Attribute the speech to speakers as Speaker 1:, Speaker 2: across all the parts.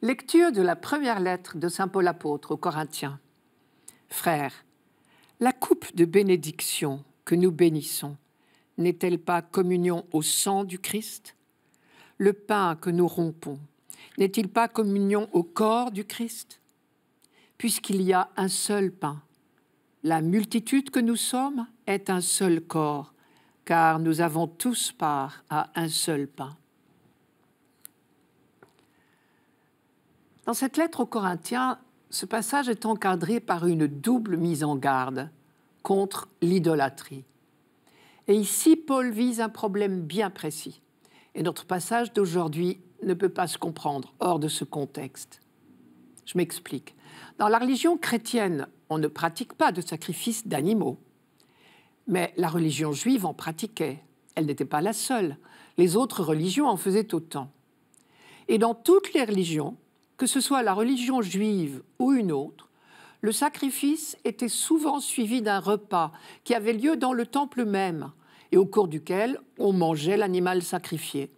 Speaker 1: Lecture de la première lettre de saint Paul apôtre aux Corinthiens. Frères, la coupe de bénédiction que nous bénissons n'est-elle pas communion au sang du Christ? Le pain que nous rompons n'est-il pas communion au corps du Christ? Puisqu'il y a un seul pain, la multitude que nous sommes est un seul corps, car nous avons tous part à un seul pain. Dans cette lettre aux Corinthiens, ce passage est encadré par une double mise en garde contre l'idolâtrie. Et ici, Paul vise un problème bien précis. Et notre passage d'aujourd'hui ne peut pas se comprendre hors de ce contexte. Je m'explique. Dans la religion chrétienne, on ne pratique pas de sacrifice d'animaux. Mais la religion juive en pratiquait. Elle n'était pas la seule. Les autres religions en faisaient autant. Et dans toutes les religions, que ce soit la religion juive ou une autre, le sacrifice était souvent suivi d'un repas qui avait lieu dans le temple même et au cours duquel on mangeait l'animal sacrifié,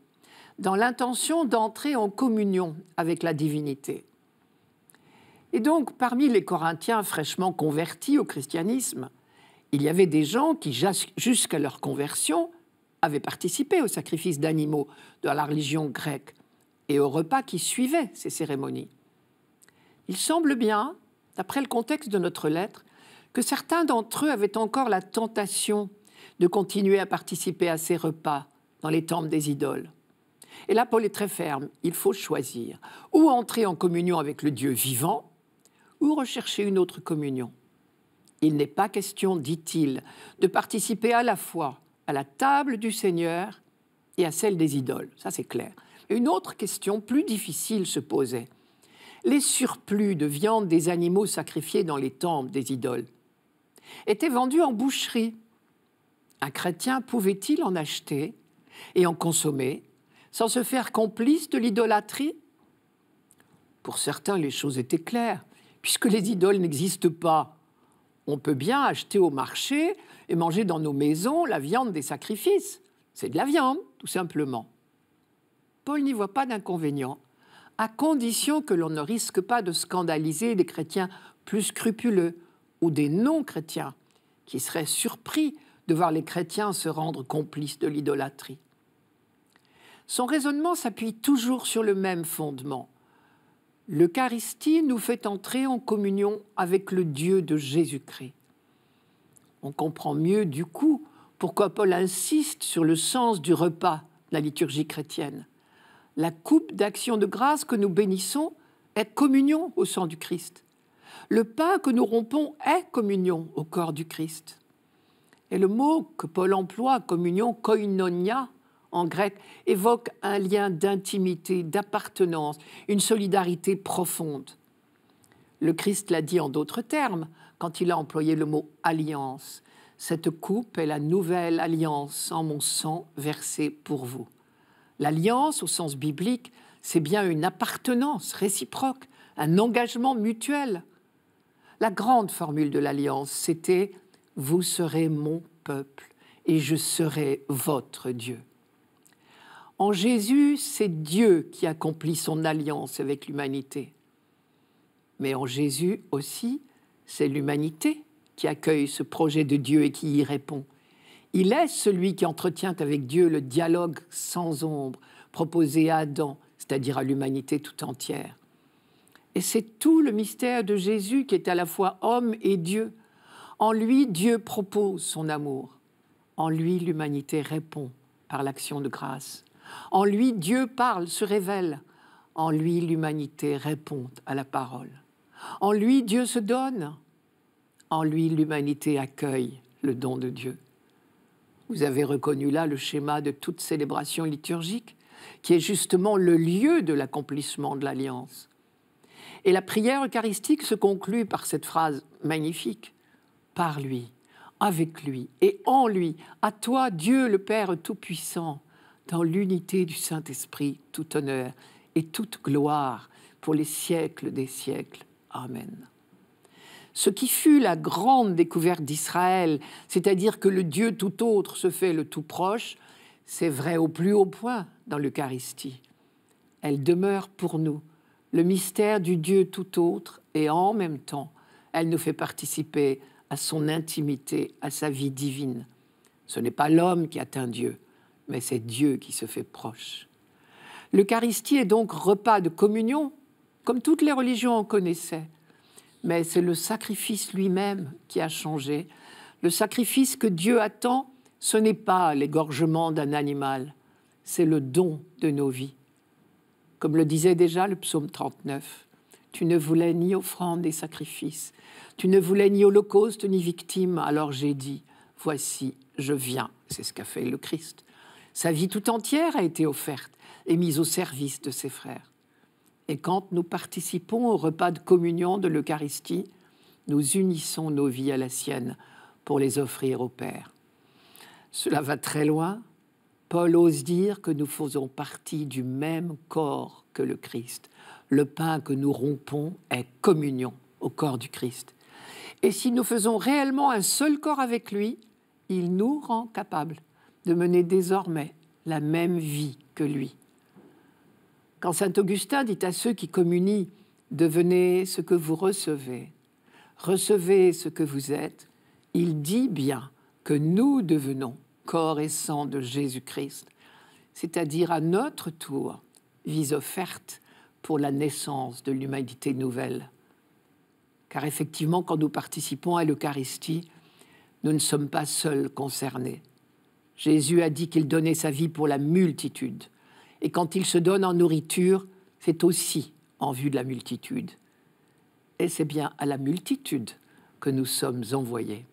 Speaker 1: dans l'intention d'entrer en communion avec la divinité. Et donc, parmi les Corinthiens fraîchement convertis au christianisme, il y avait des gens qui, jusqu'à leur conversion, avaient participé au sacrifice d'animaux de la religion grecque et aux repas qui suivaient ces cérémonies. Il semble bien, d'après le contexte de notre lettre, que certains d'entre eux avaient encore la tentation de continuer à participer à ces repas dans les temples des idoles. Et là, Paul est très ferme, il faut choisir, ou entrer en communion avec le Dieu vivant, ou rechercher une autre communion. Il n'est pas question, dit-il, de participer à la fois à la table du Seigneur et à celle des idoles, ça c'est clair. Une autre question plus difficile se posait. Les surplus de viande des animaux sacrifiés dans les temples des idoles étaient vendus en boucherie. Un chrétien pouvait-il en acheter et en consommer sans se faire complice de l'idolâtrie? Pour certains, les choses étaient claires. Puisque les idoles n'existent pas, on peut bien acheter au marché et manger dans nos maisons la viande des sacrifices. C'est de la viande, tout simplement. Paul n'y voit pas d'inconvénient, à condition que l'on ne risque pas de scandaliser des chrétiens plus scrupuleux ou des non-chrétiens qui seraient surpris de voir les chrétiens se rendre complices de l'idolâtrie. Son raisonnement s'appuie toujours sur le même fondement. L'Eucharistie nous fait entrer en communion avec le Dieu de Jésus-Christ. On comprend mieux, du coup, pourquoi Paul insiste sur le sens du repas de la liturgie chrétienne. La coupe d'action de grâce que nous bénissons est communion au sang du Christ. Le pain que nous rompons est communion au corps du Christ. Et le mot que Paul emploie, communion, koinonia, en grec, évoque un lien d'intimité, d'appartenance, une solidarité profonde. Le Christ l'a dit en d'autres termes quand il a employé le mot « alliance ». Cette coupe est la nouvelle alliance en mon sang versé pour vous. L'alliance, au sens biblique, c'est bien une appartenance réciproque, un engagement mutuel. La grande formule de l'alliance, c'était « vous serez mon peuple et je serai votre Dieu ». En Jésus, c'est Dieu qui accomplit son alliance avec l'humanité. Mais en Jésus aussi, c'est l'humanité qui accueille ce projet de Dieu et qui y répond. Il est celui qui entretient avec Dieu le dialogue sans ombre proposé à Adam, c'est-à-dire à l'humanité tout entière. Et c'est tout le mystère de Jésus qui est à la fois homme et Dieu. En lui, Dieu propose son amour. En lui, l'humanité répond par l'action de grâce. En lui, Dieu parle, se révèle. En lui, l'humanité répond à la parole. En lui, Dieu se donne. En lui, l'humanité accueille le don de Dieu. Vous avez reconnu là le schéma de toute célébration liturgique, qui est justement le lieu de l'accomplissement de l'alliance. Et la prière eucharistique se conclut par cette phrase magnifique. Par lui, avec lui et en lui, à toi, Dieu le Père Tout-Puissant, dans l'unité du Saint-Esprit, tout honneur et toute gloire pour les siècles des siècles. Amen. Ce qui fut la grande découverte d'Israël, c'est-à-dire que le Dieu tout autre se fait le tout proche, c'est vrai au plus haut point dans l'Eucharistie. Elle demeure pour nous le mystère du Dieu tout autre, et en même temps, elle nous fait participer à son intimité, à sa vie divine. Ce n'est pas l'homme qui atteint Dieu, mais c'est Dieu qui se fait proche. L'Eucharistie est donc repas de communion, comme toutes les religions en connaissaient. Mais c'est le sacrifice lui-même qui a changé. Le sacrifice que Dieu attend, ce n'est pas l'égorgement d'un animal, c'est le don de nos vies. Comme le disait déjà le psaume 39, « Tu ne voulais ni offrande ni sacrifice, tu ne voulais ni holocauste ni victime, alors j'ai dit, voici, je viens. » C'est ce qu'a fait le Christ. Sa vie tout entière a été offerte et mise au service de ses frères. Et quand nous participons au repas de communion de l'Eucharistie, nous unissons nos vies à la sienne pour les offrir au Père. Cela va très loin. Paul ose dire que nous faisons partie du même corps que le Christ. Le pain que nous rompons est communion au corps du Christ. Et si nous faisons réellement un seul corps avec lui, il nous rend capables de mener désormais la même vie que lui. Quand saint Augustin dit à ceux qui communient « Devenez ce que vous recevez, recevez ce que vous êtes », il dit bien que nous devenons corps et sang de Jésus-Christ, c'est-à-dire à notre tour, vie offerte pour la naissance de l'humanité nouvelle. Car effectivement, quand nous participons à l'Eucharistie, nous ne sommes pas seuls concernés. Jésus a dit qu'il donnait sa vie pour la multitude. Et quand il se donne en nourriture, c'est aussi en vue de la multitude. Et c'est bien à la multitude que nous sommes envoyés.